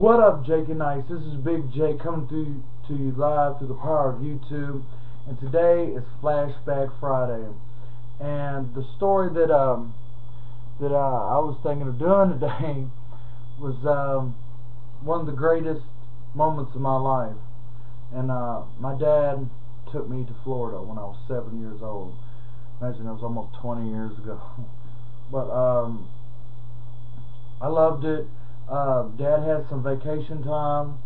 What up, Jake and Nice? This is Big Jake coming through to you live through the power of YouTube, and today is Flashback Friday. And the story that I was thinking of doing today was one of the greatest moments of my life. And my dad took me to Florida when I was 7 years old. Imagine that was almost 20 years ago. But I loved it. Dad had some vacation time,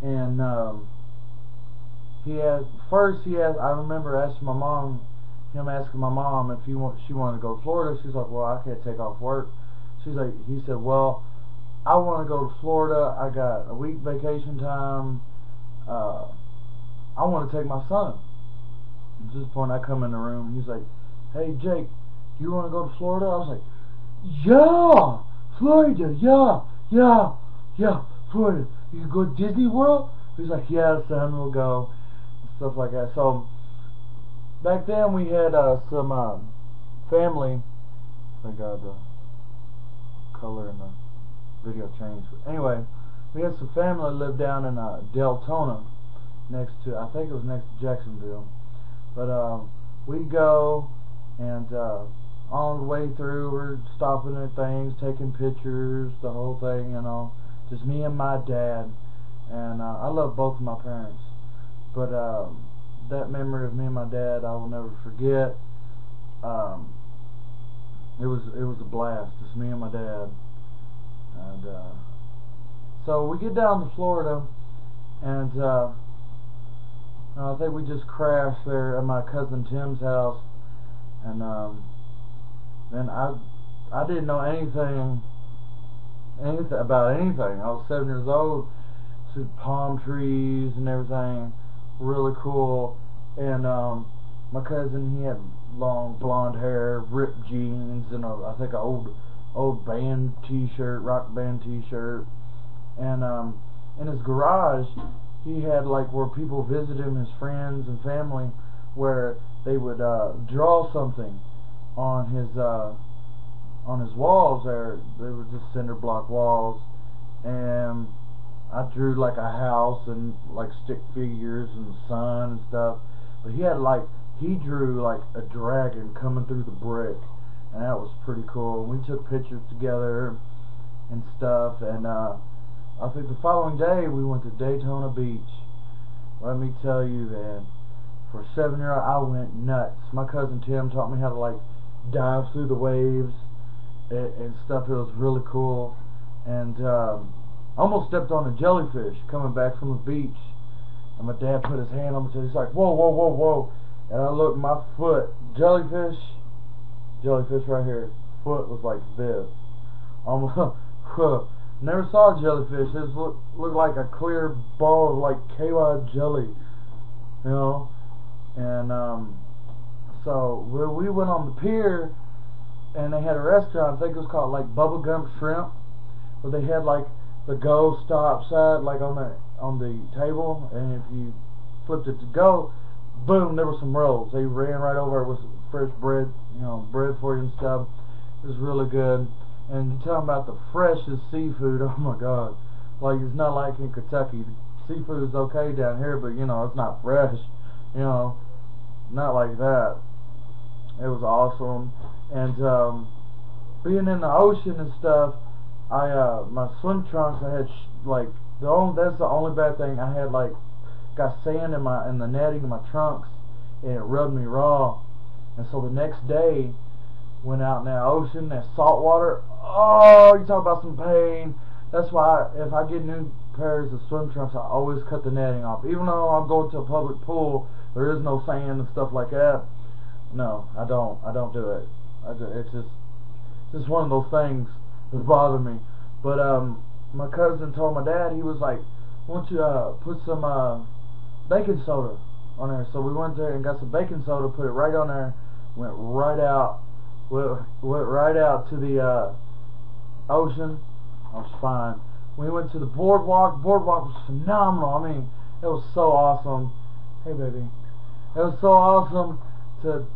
and I remember asking him asking my mom if she wanted to go to Florida. She's like, well, I can't take off work. He said, well, I want to go to Florida. I got a week vacation time. I want to take my son. At this point, I come in the room. He's like, hey, Jake, do you want to go to Florida? I was like, yeah, Florida, yeah, Florida. You can go to Disney World? He's like, yeah, son, we'll go. And stuff like that. So, back then we had some family. Thank God the color in the video changed. But anyway, we had some family lived down in Deltona, I think it was next to Jacksonville. But we'd go, and on the way through, we're stopping at things, taking pictures, the whole thing, just me and my dad. And I love both of my parents, but that memory of me and my dad I will never forget. It was a blast, just me and my dad. And so we get down to Florida, and I think we just crashed there at my cousin Tim's house. And then I didn't know anything about anything. I was 7 years old. See palm trees and everything, really cool. And my cousin, he had long blonde hair, ripped jeans, and I think an old band T-shirt, rock band T-shirt. And in his garage, he had like where people visited him, his friends and family, where they would draw something on his walls there. They were just cinder block walls, and I drew like a house and like stick figures and the sun and stuff. But he drew like a dragon coming through the brick, and that was pretty cool. And we took pictures together and stuff. And I think the following day we went to Daytona Beach. Let me tell you, man, for a 7-year-old, I went nuts. My cousin Tim taught me how to like dive through the waves and stuff. It was really cool. And I almost stepped on a jellyfish coming back from the beach, and my dad put his hand on my chest. He's like, whoa, whoa, whoa, whoa. And I looked, my foot, jellyfish right here, foot was like this. Almost, never saw a jellyfish. It looked like a clear ball of like KY jelly, And so we went on the pier, and they had a restaurant. I think it was called like Bubblegum Shrimp, where they had like the go stop side like on the table, and if you flipped it to go, boom, there were some rolls. They ran right over it with fresh bread, bread for you and stuff. It was really good. And you're talking about the freshest seafood. Oh my God! Like, it's not like in Kentucky. The seafood is okay down here, but it's not fresh. Not like that. It was awesome. And being in the ocean and stuff, my swim trunks, I had that's the only bad thing. I had got sand in the netting in my trunks, and it rubbed me raw. And so the next day, went out in that ocean, that salt water. Oh, you talk about some pain. That's why if I get new pairs of swim trunks, I always cut the netting off. Even though I'm going to a public pool, there is no sand and stuff like that. No, I don't do it. It's just one of those things that bother me. But my cousin told my dad, he was like, why don't you put some baking soda on there? So we went there and got some baking soda, put it right on there, went right out to the ocean. I was fine. We went to the boardwalk. Boardwalk was phenomenal. I mean, it was so awesome. Hey, baby. It was so awesome to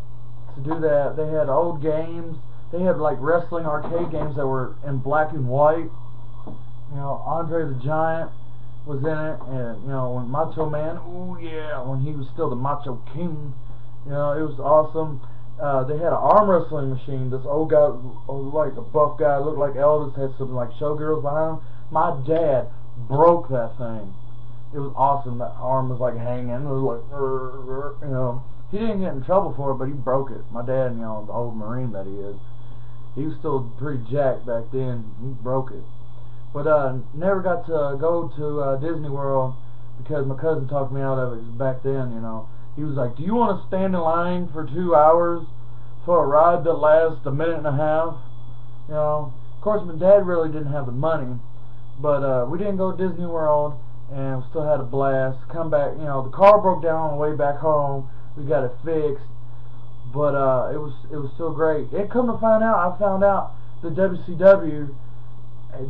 do that. They had old games. They had like wrestling arcade games that were in black and white. You know, Andre the Giant was in it, and you know, when Macho Man, ooh yeah, when he was still the Macho King, you know, it was awesome. They had an arm wrestling machine. This old guy, like a buff guy, looked like Elvis, had some like showgirls behind him. My dad broke that thing. It was awesome. That arm was like hanging. It was like, you know. He didn't get in trouble for it, but he broke it. My dad, you know, the old Marine that he is, he was still pretty jacked back then. He broke it. But never got to go to Disney World because my cousin talked me out of it back then, you know. He was like, do you want to stand in line for 2 hours for a ride that lasts a minute and a half? You know. Of course, my dad really didn't have the money, but we didn't go to Disney World, and we still had a blast. Come back, you know, the car broke down on the way back home. We got it fixed, but it was still great. And come to find out, I found out the WCW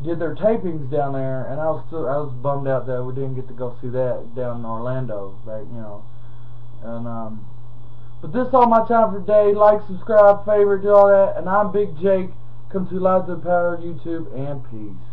did their tapings down there, and I was bummed out that we didn't get to go see that down in Orlando, back, you know. And but this is all my time for today. Like, subscribe, favorite, do all that. And I'm Big Jake. Come to Live to the Power YouTube, and peace.